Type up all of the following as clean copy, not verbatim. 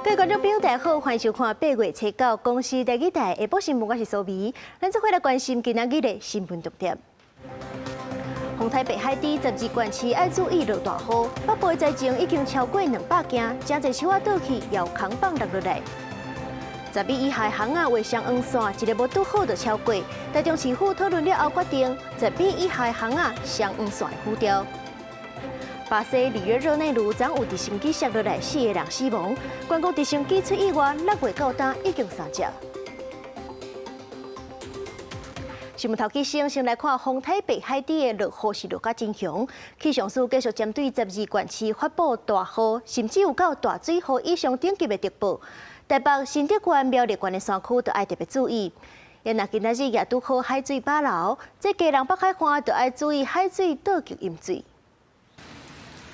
各位观众朋友，大家好，欢迎收看8月初9公司第2台下晡新闻，我是苏眉。咱这回来关心今仔日的新闻重点。洪台北海底12县市要注意落大雨，北部的灾情已经超过200件，真侪树仔倒去，也有扛棒落落来。10米以下巷仔画上黄线，一个无拄好就超过。台中市府讨论了后决定，10米以下巷仔上黄线浮掉。巴西里约热内卢昨有直升机摔落来，4个人死亡。关公直升机出意外，6月到今已经3只。新闻头起先来看洪台北海底的落雨是落甲真凶，气象署继续针对12县市发布大雨，甚至有到大水河以上等级的特报。台北、新竹县、苗栗县的山区都要特别注意。因若今仔日也拄好海水饱流，这家人北海岸就要注意海水倒急淹水。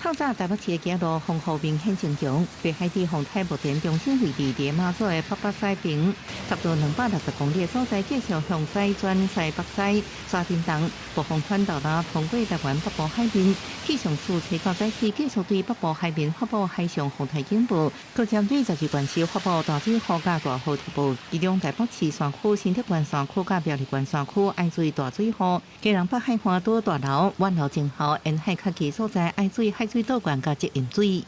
透早台北市的街道风雨明显增强，北海地洪台目前中心位置伫马祖的北西平，差不多260公里的所在继续向西转西北西沙丁东，暴风圈到达通过台湾北部海面。气象署初9早起继续对北部海面发布海上风台警报，佮针对12县市发布大水雨甲大雨特报。其中台北市山区、新竹县山区甲苗栗县山区爱注意大水雨，加人北海岸多大楼、湾楼前后沿海较近所在爱注意海水倒灌甲积淹水。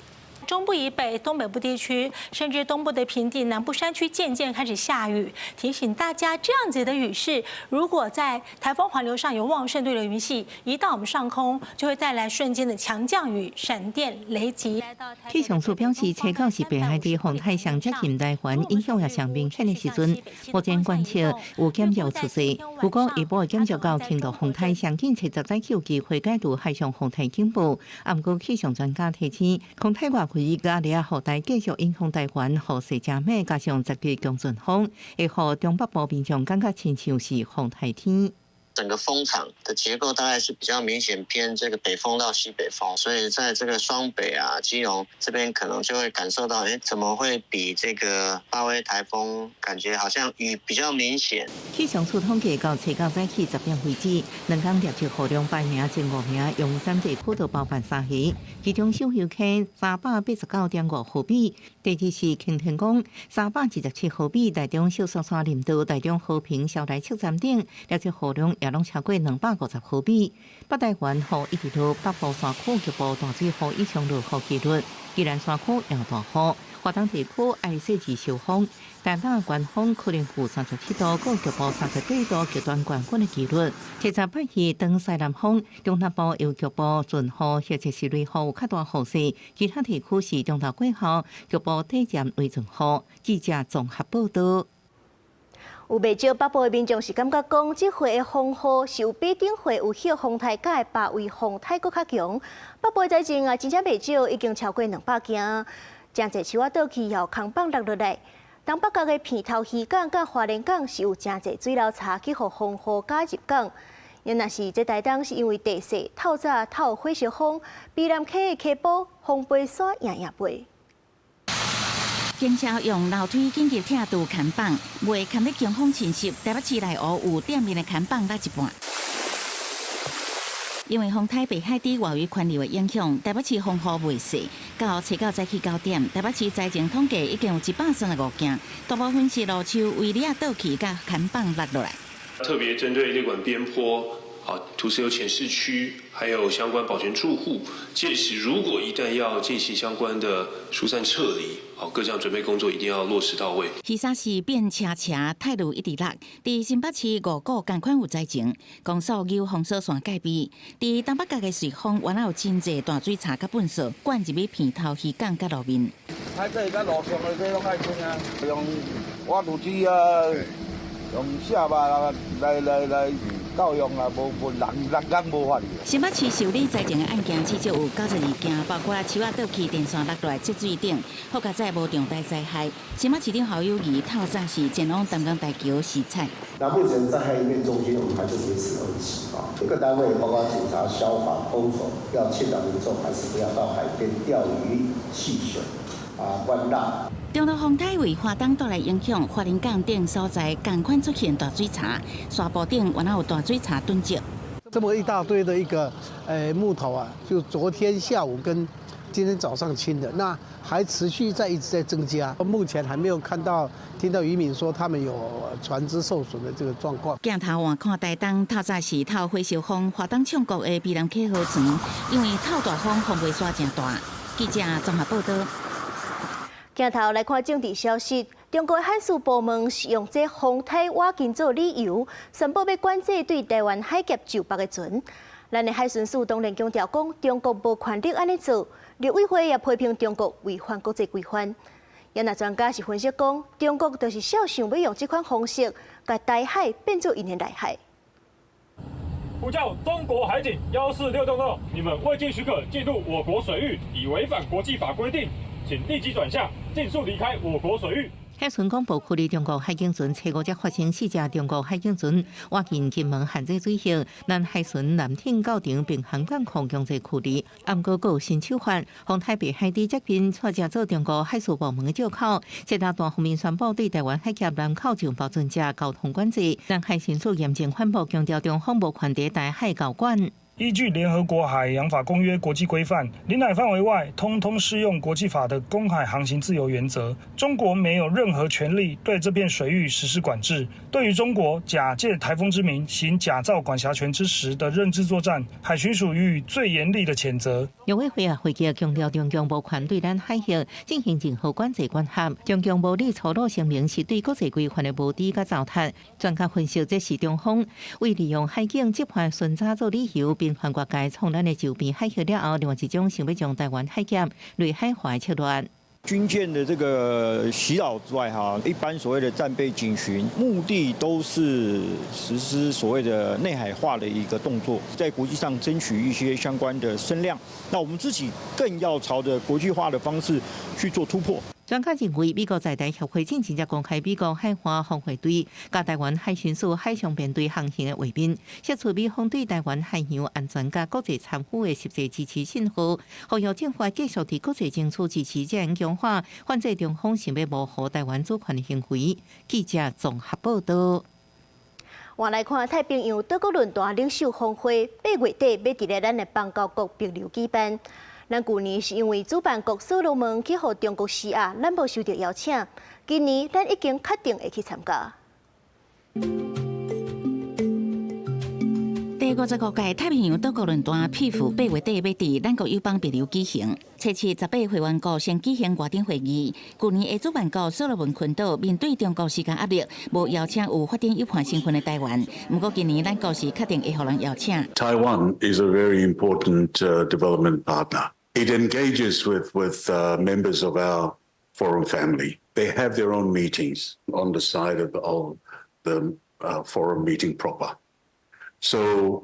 中部以北、东北部地区，甚至东部的平地、南部山区渐渐开始下雨。提醒大家，这样子的雨势，如果在台风环流上有旺盛对流云系移到我们上空，就会带来瞬间的强降雨、闪电、雷击。气象署表示，初9是北海地洪台上接近台湾影响也上明显的时阵，目前观测有减弱出现。如果下晡减弱到轻度洪台，上近初10早起有机会解除海上洪台警报。不过气象专家提醒，洪台外围压力雨带继续影响台湾，雨势真猛，加上10级强阵风，会予中北部民众感觉亲像是风台天。整个风场的结构大概是比较明显偏这个北风到西北风，所以在这个双北啊、基隆这边可能就会感受到，怎么会比这个发威台风感觉好像雨比较明显。气象署统计到初9早起10点为止，2天连续雨量8名、前5名，用3地区都包办3起，其中小油溪389.5毫米，第二是擎天宫327毫米，台中小雪山林道、台中和平、小台测站等，连续雨量也拢超过250毫米。北台湾雨一直落，北部山区局部大水雨以上落雨几率，宜兰山区也大雨。华东地区爱细致受风，台北关风可能负37度，各局部38度，极端降温的几率。初18日东西南风，中南部有局部阵雨，或者是雷雨有较大雨势，其他地区是中到过后，局部短暂微阵雨。记者综合报道。有不少北部的民众是感觉讲，这回的风雨是有比顶回有歇风台甲的8位风台搁较强。北部的灾情啊，真正不少，已经超过200件，真侪树仔倒去，也有空棒落落来。东北角的片头渔港甲花莲港是有真侪水流叉去互风雨加入港。因若是这台东是因为地势透早透有火烧风，避南溪的溪坡风飞沙影影飞。警消用楼梯紧急拆除看板，未看得强风侵袭，台北市内有店面的看板落一半。因为洪台北海底外围环流的影响，台北市风雨未逝。到初9早起9点，台北市灾情统计已经有135件，大部分是路树、围篱倒去，甲看板落落来。特别针对列管边坡。土石流浅市区，还有相关保全住户，届时如果一旦要进行相关的疏散撤离，各项准备工作一定要落实到位。雨沙市变车，态度一直落。伫新北市5股同款有灾情，公所有封锁线戒备。伫东北角的水丰，原来有真侪大水叉甲粪扫灌入去片头渔港甲路面。海底甲路上的这拢爱清啊，用挖土机啊，用下巴来。到用啊，无人工无法哩。新北市受理灾情的案件至少有92件，包括树仔倒去、电线落落来积水等，好佳在无重大灾害。新北市长侯友宜透早是前往淡江大桥视察。那目前灾害应变中心我们还是维持2级各单位包括警察、消防、空手，要劝导民众还是不要到海边钓鱼、戏水观浪。中路风台为花东带来影响，花莲港等所在同款出现大水叉，沙坡顶原来有大水叉囤积。这么一大堆的一个木头啊，就昨天下午跟今天早上清的，那还持续一直在增加。目前还没有听到渔民说他们有船只受损的这个状况。镜头换看台东透早时透火烧风，华东唱国的美南溪河船，因为透大风，风袂刷真大。记者综合报道。镜头来看政治消息，中国海事部门是用这风台挖金做理由，宣布要管制对台湾海峡就北的船。咱的海巡署当然强调讲，中国无权利安尼做。陆委会也批评中国违反国际规范。也那专家是分析讲，中国就是小想要用这款方式，把台海变作因的内海。呼叫中国海警14662，你们未经许可进入我国水域，已违反国际法规定，请立即转向，尽速离开我国水域。海巡公布，距离中国海警船初5才发生4只中国海警船挖进金门限制水域，咱海巡南挺到场并航管控强制距离。暗过有新手法，从台北海底接近错只做中国海事部门的借口，这大方面宣布对台湾海峡南口上保存者交通管制。咱海巡署严正反驳，强调中方无权在台海交管。依据联合国海洋法公约国际规范，领海范围外通通适用国际法的公海航行自由原则。中国没有任何权利对这片水域实施管制。对于中国假借台风之名行假造管辖权之实的认知作战，海巡署予以最严厉的谴责。陆委会会议强调，中共无权对咱海峡进行任何管制管辖，中共无理粗鲁声明是对国际规范的无知甲糟蹋。专家分析，这是中方为利用海警执法巡查做理由。并反国界从咱的周边海峡了后，另外一种想要将台湾海峡内海化的策略。军舰的这个袭扰之外，一般所谓的战备警巡，目的都是实施所谓的内海化的一个动作，在国际上争取一些相关的声量。那我们自己更要朝着国际化的方式去做突破。专家认为，美国在台协会近期才公开美国海岸防卫队甲台湾海巡署海上编队航行的画面，释出美方对台湾海洋安全甲国际参与的实际支持信号，呼吁政府继续伫国际争取支持这样强化，反制中方想要模糊台湾主权的行为。记者综合报道。换来看太平洋多国论坛领袖峰会，8月底要伫咧咱的邦交国帛琉举办。咱去年是因为主办国所罗门去互中国施压，咱无收到邀请。今年咱已经确定会去参加。第55届太平洋多国论坛PIF 8月底要伫咱国友邦帛琉举行，初次18会员国先举行外长会议。去年的主办国所罗门群岛面对中国时间压力，无邀请有法定有效身份的台湾。不过今年咱国是确定会互人邀請。Taiwan is a very important development partner. It engages with members of our foreign family. They have their own meetings on the side of the foreign meeting proper. So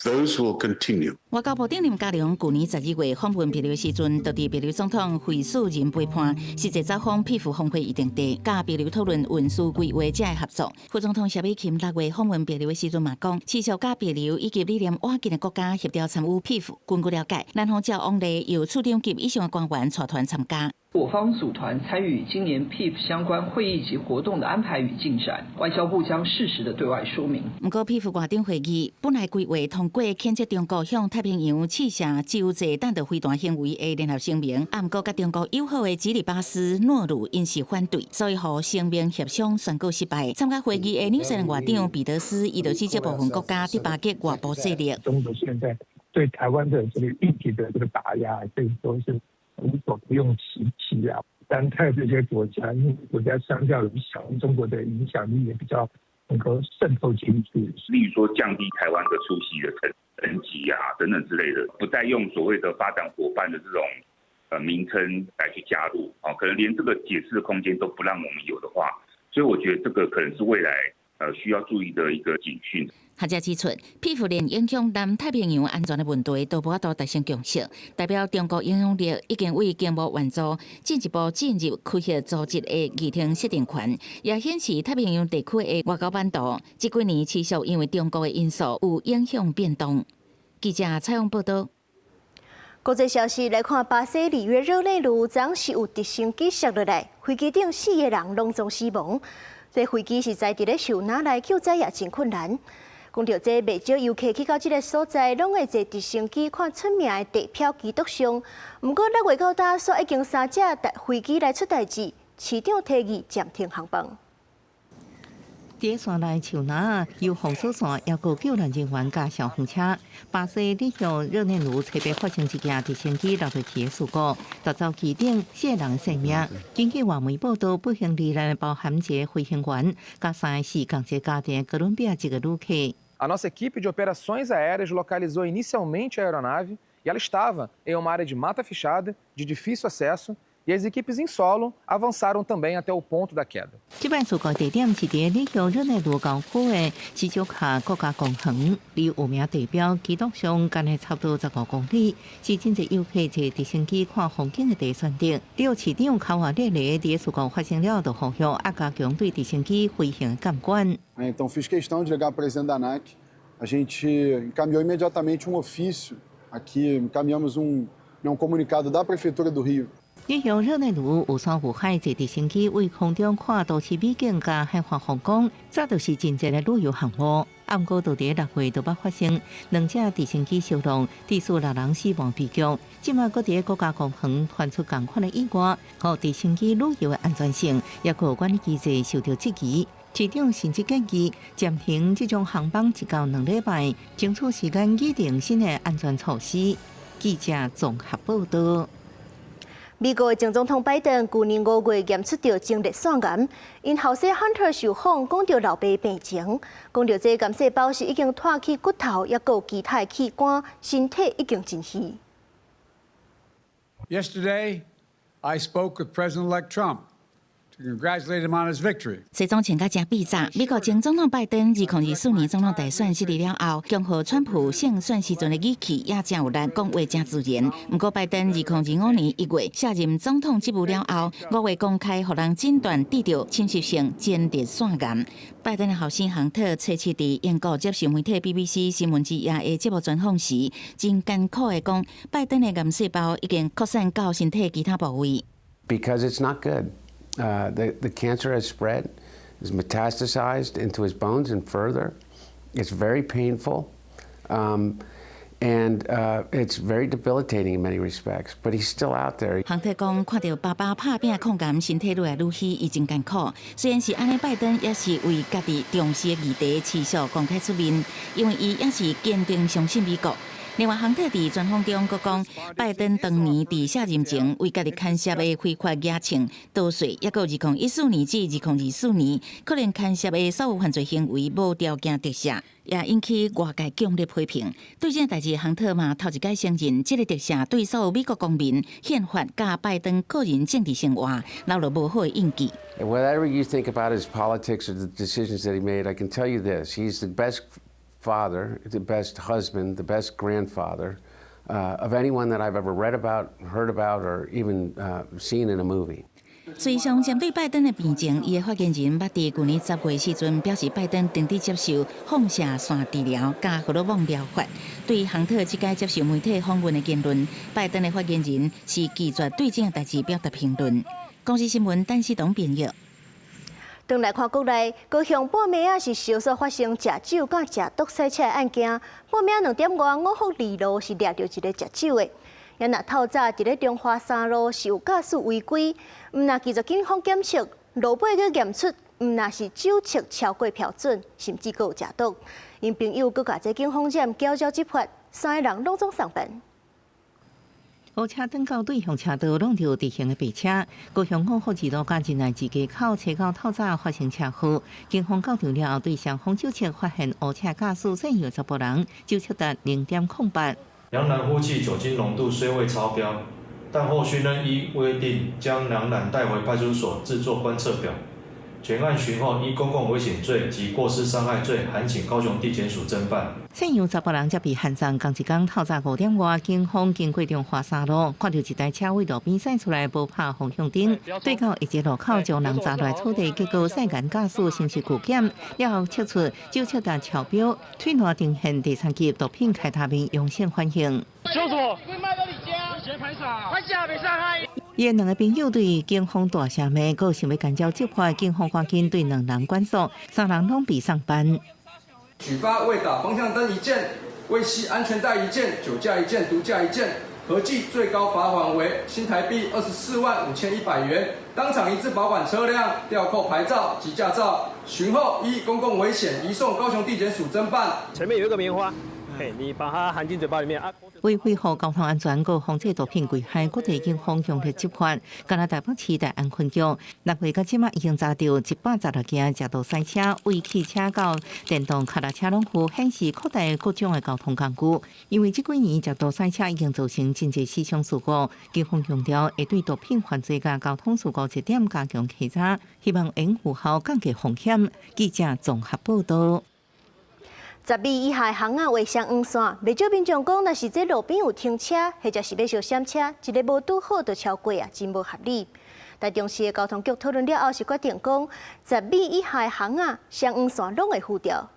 those will continue. 外交部长林佳龙去年12月访问帛琉时阵，就伫帛琉总统惠恕仁陪伴，实际走访PIF峰会议定地，甲帛琉讨论运输规划者的合作。副总统萧美琴6月访问帛琉的时阵嘛讲，持续甲帛琉以及理念瓦近的国家协调参与PIF。根据了解，南方照往例由处长级以上的官员带团参加。我方组团参与今年 PIF 相关会议及活动的安排与进展，外交部将适时的对外说明。不过 PIF 外长会议本来规划通过谴责中国向太平洋试射自由载弹道飞弹行为的联合声明，不过甲中国友好的吉里巴斯、诺鲁因是反对，所以和声明协商宣告失败。参加会议的纽西兰外长彼得斯，伊就是这部分国家第8个外部势力。中国现在对台湾的这个议题的这个打压，可以说是无所不用其极啊。南太这些国家，因为国家相较于小，中国的影响力也比较能够渗透进去。例如说降低台湾的出席的层级啊等等之类的，不再用所谓的发展伙伴的这种名称来去加入，可能连这个解释的空间都不让我们有的话，所以我觉得这个可能是未来需要注意的一个警讯。学者指出 ，PIF 连影响南太平洋安全的问题都无法度达成共识，代表中国影响力已经为经贸援助进一步进入区域组织的议程设定权，也显示太平洋地区的外交版图，这几年持续因为中国的因素有影响变动。记者采访报道。国际消息来看，巴西里约热内卢昨是有直升机摔落来，飞机顶4个人拢总死亡。这飞机是在伫咧受哪来救灾也真困难。讲到这未少游客去到这个所在，拢会坐直升机看出名的地漂基督像。不过6月到搭煞已经3架飞机来出代志，市长提议暂停航班。伫线内树林由防守线要求救援人员加消防车。巴西里向热内卢特别发生一件直升机落地起的事故，导致机顶4人性命。根据外媒报道，不幸罹难包含一个飞行员，加3个是港籍家庭哥伦比亚籍的旅客。A nossa equipe de operações aéreas localizou inicialmente a aeronave e ela estava em uma área de mata fechada, de difícil acesso. E as equipes em solo avançaram também até o ponto da queda. 这摆事故地点是伫里向热内卢港区的西九卡国家公园，离有名地标基督像间的差不多15公里，是真侪游客坐直升机看风景的第一选择。了市长考华热烈伫事故发生了，就呼吁阿加强对直升机飞行的监管。Então fiz questão de ligar para o presidente da ANAC. A gente encaminhou imediatamente ofício aqui, encaminhamos comunicado da prefeitura do Rio. 里向热内卢有山有海，坐直升机为空中看都市美景加海花风光，早就是真侪的旅游项目。不过，就伫6月就捌发生2架直升机相撞，致使6人死亡悲剧。即卖搁伫国家公园传出同款的意外，和直升机旅游的安全性，也个管理机制受到质疑。市长甚至建议暂停这种航班1到2礼拜，争取时间拟定新的安全措施。记者综合报道。美国前总统拜登去年5月验出到前列腺癌，因后生 Hunter 受访讲到老爸病情，讲到这癌细胞是已经脱去骨头，也有其他器官，身体已经真虚。Yesterday, I spoke with President-elect Trump to congratulate him on his victory. 西装穿甲真biz杂。美国前总统拜登2024年总统大选失利了后，恭贺川普胜选时阵的语气也真有力，讲话真自然。不过，拜登2025年1月卸任总统职务了后，5月公开互人诊断得到侵袭性前列腺癌。拜登的后生亨特初次伫英国接受媒体 BBC 新闻之夜的节目专访时，真艰苦的讲，拜登的癌细胞已经扩散到身体其他部位。Because it's not good. The cancer has spread, is metastasized into his bones and further. It's very painful, and it's very debilitating in many respects. But he's still out there. 亨特讲，看到爸爸拍拼抗癌，身体愈来愈虚，伊真艰苦。虽然是安尼，拜登也是为家己重视的议题持续公开出面，因为伊也是坚定相信美国。另外，亨特伫专访中佫讲，拜登当年伫卸任前为家己牵涉的非法野枪、盗税，也有2014年至2024年可能牵涉的所有犯罪行为无条件特赦，也引起外界强烈批评。对这代志，亨特嘛头一摆承认，这个特赦对所有美国公民、宪法甲拜登个人政治生活留了无好的印记。Whatever you think about his politics or the decisions that he made, I can tell you this: he's the best father, the best husband, the best grandfather of anyone that I've ever read about, heard about, or even seen in a movie. 随上针对拜登的病情，伊的发言人捌伫去年10月时阵表示，拜登停止接受放射线治疗加荷尔蒙疗法。对亨特即届接受媒体访问的言论，拜登的发言人是拒绝对这个代志表达评论。公司新闻陈思彤编译。转来看国内，高雄半暝是少数发生食酒甲食毒赛车的案件。半暝2点外，五福二路是掠到一个食酒的。也若透早伫咧中华3路是有驾驶违规，毋若继续警方检测，路尾去验出，毋若是酒测超过标准，甚至佫有食毒。因朋友佫甲这警方站交交执法，3个人拢总上班。乌车登到对向车道弄到直行的白车，高雄5福2路甲仁爱之街口车到透早发生车祸，警方到场了后对双方酒测发现乌车驾驶剩有10人，酒测达0.08。两男夫妻酒精浓度虽未超标，但后续仍依规定将两男带回派出所制作观测表。全案询后，依公共危险罪及过失伤害罪，函请高雄地检署侦办。剩有10人则被函上。同一天透早5点外，警方经过中华3路，看到一台车位路边驶出来，无拍方向灯，对到一节路口将人砸落土地，结果赛眼驾驶刑事拒检，了后测出酒测达超标，推拿定现第3级毒品开他命，用线缓刑。凶什么？卖到你家，你先拍啥？拍下没上海。伊2个朋友对警方大声骂，佫想要干焦执法，警方赶紧对2人管束，3人拢被上班。举发未打方向灯1件、未系安全带1件、酒驾1件、毒驾1件，合计最高罚款为新台币245100元。当场移至保管车辆，吊扣牌照及驾照，询后依公共危险移送高雄地检署侦办。前面有一个棉花，你把它含进嘴巴里面啊。为维护交通安全和防止毒品危害，各地警方强力执法。今日台北市大安分局6月到即马已经查到116件食毒赛车，为汽车到电动脚踏车拢有显示扩大各种的交通工具。因为这几年食毒赛车已经造成真侪死伤事故，警方强调会对毒品犯罪甲交通事故这点加强稽查，希望能有效降低风险。记者综合报道。10米以下巷仔画上黄线，未少民众讲，若是这路边有停车，或者是要小闪车，一个无拄好就超过啊，真无合理。台中市的交通局讨论了后，是决定讲，10米以下的巷仔上黄线拢会付掉。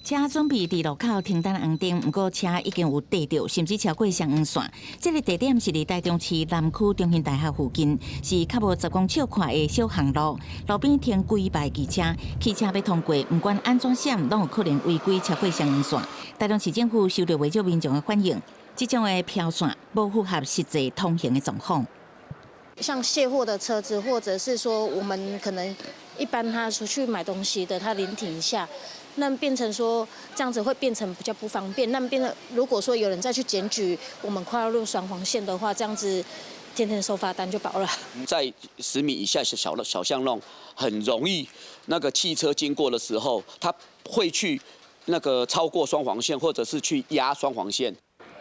车准备伫路口停等红灯，不过车已经有地着，甚至超过上黄线。这个地点是伫台中市南区中兴大学附近，是较无10公尺宽的小巷路，路边停几排机车，汽车要通过，不管安怎闪，拢有可能违规超过上黄线。台中市政府收到未少民众的反映，这种的飘线无符合实际通行的状况。像卸货的车子，或者是说我们可能一般他出去买东西的，他临停一下。那变成说这样子会变成比较不方便。那么变成如果说有人再去检举我们快要入双黄线的话，这样子天天收罚单就饱了。在10米以下小巷弄，很容易那个汽车经过的时候，它会去那个超过双黄线，或者是去压双黄线。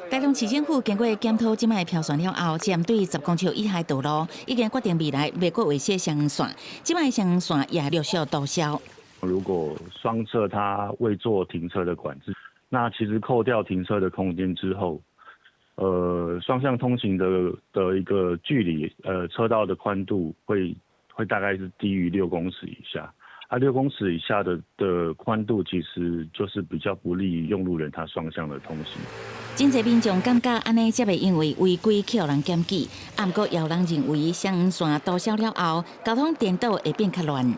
台中市政府经过检讨即摆飘线了后，针对10公尺以下道路，已经决定未来袂过画设上黄线，即摆上黄线也陆续取消。如果双侧它未做停车的管制，那其实扣掉停车的空间之后，双向通行的一个距离，车道的宽度会大概是低于6公尺以下。6公尺以下的宽度其实就是比较不利于用路人他双向的通行。真侪民众感觉安尼才袂因为违规去互人检举，不过也有人认为上黄线取消了后，交通颠倒会变较乱。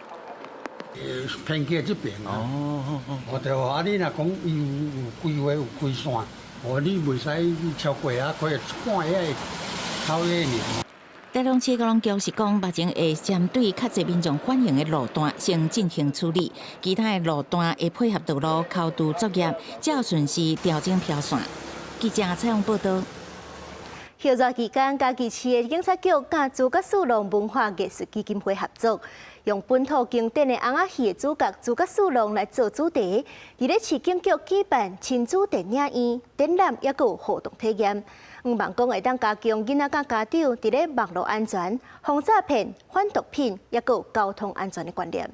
偏去这边我就话你若讲伊有规划有规线，你袂使超过啊，可以看遐超越你。台中市交通局是讲，目前会针对较侪民众反映的路段先进行处理，其他的路段会配合道路抠图作业，才顺势调整飘线。记者采访报道。休假期间，嘉义市的警察局甲朱家树龙文化艺术基金会合作，用本土经典的翁仔戏的主角朱家树龙来做主题，伫咧市警局举办亲子电影院展览，也有活动体验。希望讲会当加强囡仔甲家长伫咧网络安全、防诈骗、反毒品，也有交通安全的观念。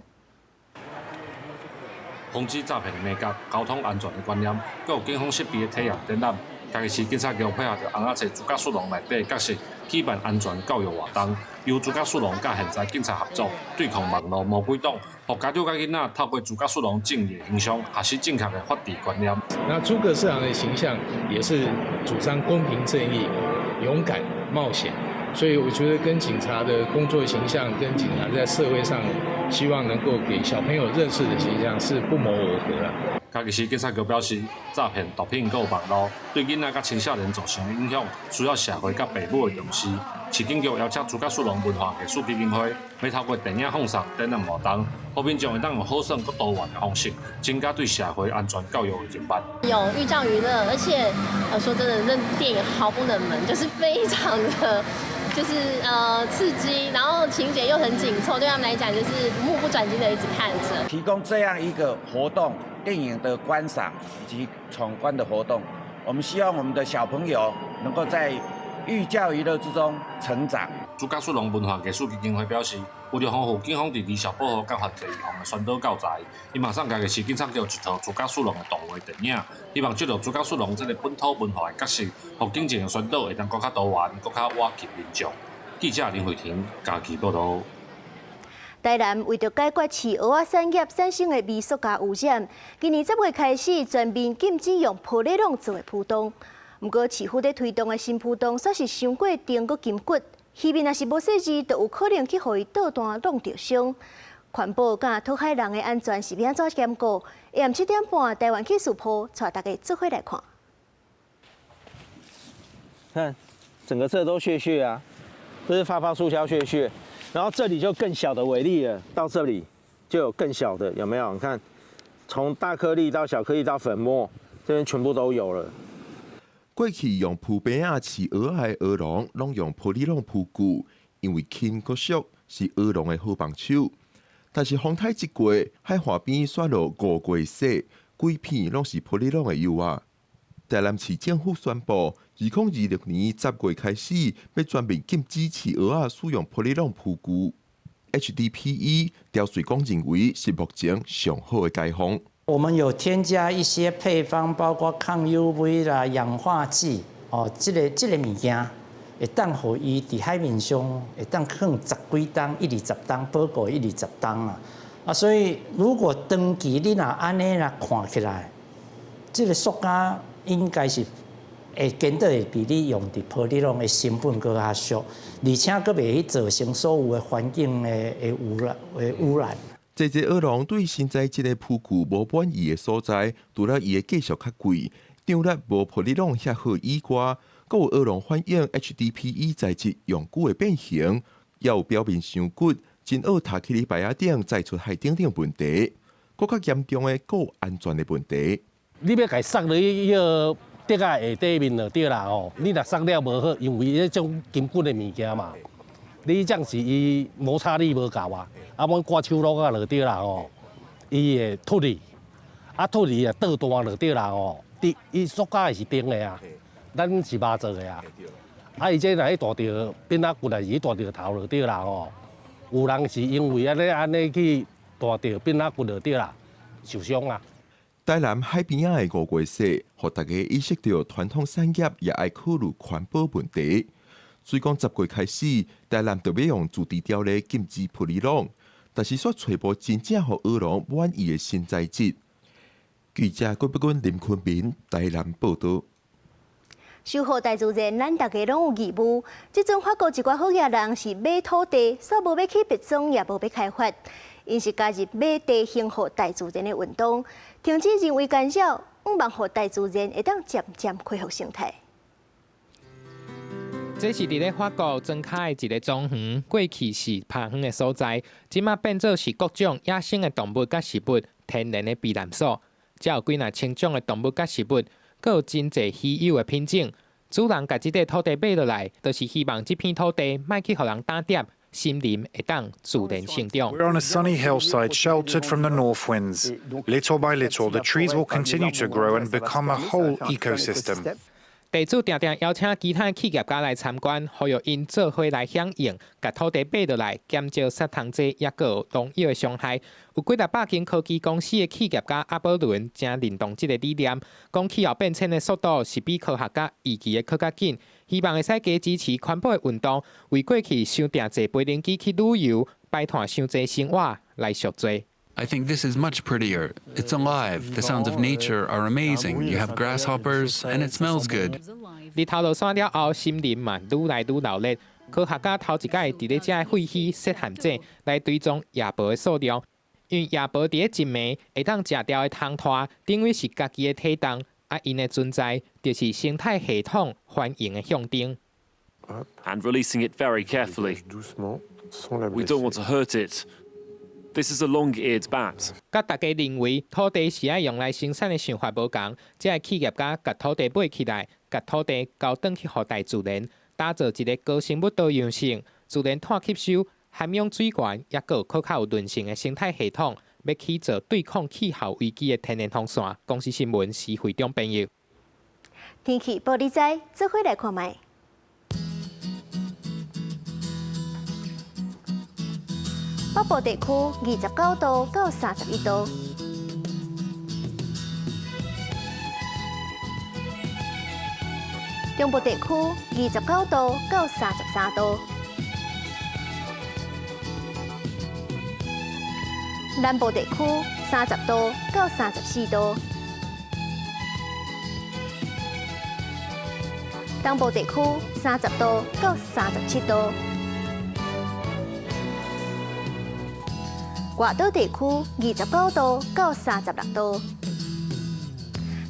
防止诈骗的美角、交通安全的观念，佮有警方设备的体验展览。嘉义市警察局配合着翁仔册朱家树龙内底的角色，举办安全教育活动，由朱家树龙甲现在警察合作，对抗网络魔鬼党，让家长甲囡仔透过朱家树龙正义形象，学习正确的法治观念。那诸葛市长的形象也是主张公平正义、勇敢冒险，所以我觉得跟警察的工作形象，跟警察在社会上希望能够给小朋友认识的形象是不谋而合的。嘉义市警察局表示，诈骗、毒品佮网络对囡仔甲青少年造成的影响，需要社会甲父母的重视。市警局邀请朱家树龙文化艺术基金会，要透过电影放送、展览活动，让民众会当用好耍佮多元的方式，增加对社会安全教育的认办。有寓教于乐，而且说真的，那电影毫不冷门，就是非常的。就是刺激，然后情节又很紧凑，对他们来讲就是目不转睛的一直看着。提供这样一个活动，电影的观赏以及闯关的活动，我们希望我们的小朋友能够在寓教于乐之中成长。朱家树龙文化艺术基金会表示，为了丰富警方伫离小保护甲犯罪预防的宣导教材，伊马上嘉义市警察局一套朱家树龙的动画电影，希望借着朱家树龙这个本土文化的角色，让警情的宣导会当更较多元、更较瓦及民众。记者林慧婷嘉义报道。台南为着解决市蚵仔产业产生的微塑胶污染，今年10月开始全面禁止用玻璃笼做的浦东。不过市府在推动的新浦东，煞是伤过重佮筋骨，里面若是无细致，就有可能去互伊倒弹弄着伤。环保甲讨海人的安全是要安怎兼顾？下午7点半，台湾起司坡，带大家做伙来看。看，整个这都屑屑啊，这是发塑胶屑屑。然后这里就更小的微粒了，到这里就有更小的，有没有？你看，从大颗粒到小颗粒到粉末，这边全部都有了。过去用铺饼啊饲鹅仔的鹅笼，拢用玻璃笼铺久，因为轻佮俗是鹅笼的好帮手。但是风台一过，海岸边刷落5月雪，规片拢是玻璃笼的油啊。台南市政府宣布，2026年10月开始，要全面禁止饲鹅仔使用玻璃笼铺具。HDPE 调水工认为是目前上好的解方。我们有添加一些配方，包括抗 UV 啦、氧化剂哦，这个物件会当互伊伫海面上会当放10几冬、120冬，保护120冬啊。所以如果长期你若安尼啦看起来，这个塑胶应该是会见到会比你用伫玻璃笼的成本更较俗，而且佫袂去造成所有的环境的污染。这只鹅笼对现在这个铺具无满意的所在，除了伊的价数较贵，张力无玻璃笼遐好以外，阁有鹅笼反映 HDPE 材质用久的变形，也有表面伤骨，真蚵塔起哩白亚顶再出海顶等问题，更较严重的阁有安全的问题。你要甲塞落去迄个竹仔下底面就对啦吼，你若塞了无好，因为迄种金骨的物件嘛，你这样是伊摩擦力无够啊，啊，阮刮手落啊就对啦吼，伊会脱离，啊脱离啊倒断就对啦吼，伊塑胶是钉的啊，咱是麻做的啊，啊伊这若去大条变仔骨啊是大条头就对啦吼，有人是因为安尼去大条变仔骨就对啦，受伤啊。台南海边仔的5月雪，互大家意识到传统产业也爱考虑环保问题。所以讲10月开始，台南特别用自治条例禁止玻璃笼，但是却找无真正互鹅笼满意的新材质。记者郭伯君、林坤明台南报道。守护大自然，咱大家拢有义务。即阵法国一寡好野人是买土地，煞无要去别种，也无要开发，因是加入买地兴护大自然的运动，停止人为干扰，望互大自然会当渐渐恢复生态。这是伫咧法国庄卡的一个庄园，过去是爬园的所在，即马变做是各种野生的动物甲食物天然的避难所。才有几若千种的动物甲食物，阁有真侪稀有的品种。主人甲即块土地买落来，就是希望即片土地莫去互人打劫，森林会当自然生长。 We're on a sunny hillside sheltered from the north winds. Little by little, the trees will continue to grow and become a whole ecosystem. 地主常常邀请其他企业家来参观，呼吁因做伙来响应，甲土地买落来，减少杀虫剂也个有农药的伤害。有几大百间科技公司的企业家阿宝伦正认同这个理念，讲气候变迁的速度是比科学家预期的更加紧，希望会使加支持环保的运动，为过去伤定坐飞轮机去旅游，摆脱伤济生活来赎罪。 I think this is much prettier. It's alive. The sounds of nature are amazing. You have grasshoppers, and it smells good. 日头落山了后，森林嘛愈来愈闹热。科学家头一届伫咧遮废墟设限制来追踪野豹的数量，因为野豹伫咧一暝会当食掉的汤拖，等于是家己的体重，啊，因的存在就是生态系统繁荣的象征。 And releasing it very carefully. We don't want to hurt it. This is a long-eared bat. 甲大家认为土地是爱用来生产的想法无同，这个企业家甲土地买起来，甲土地交转去互大自然，打造一个高生物多样性、自然碳吸收、涵养水源，也个可靠有韧性的生态系统，要起做对抗气候危机的天然风扇。公司新闻是会长朋友。天气报你知，做伙来看卖。 北部地区29度到31度，中部地区29度到33度，南部地区30度到34度，东部地区30度到37度。外岛地区29度到36度。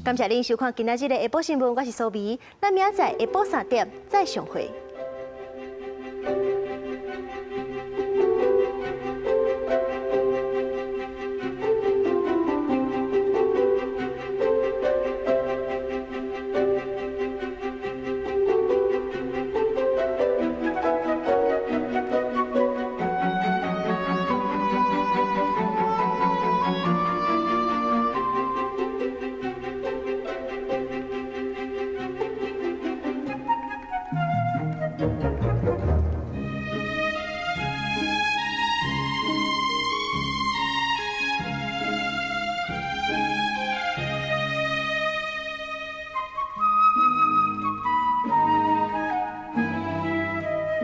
感谢您收看今仔日的下晡新闻，我是苏眉，咱明仔载下晡3点再相会。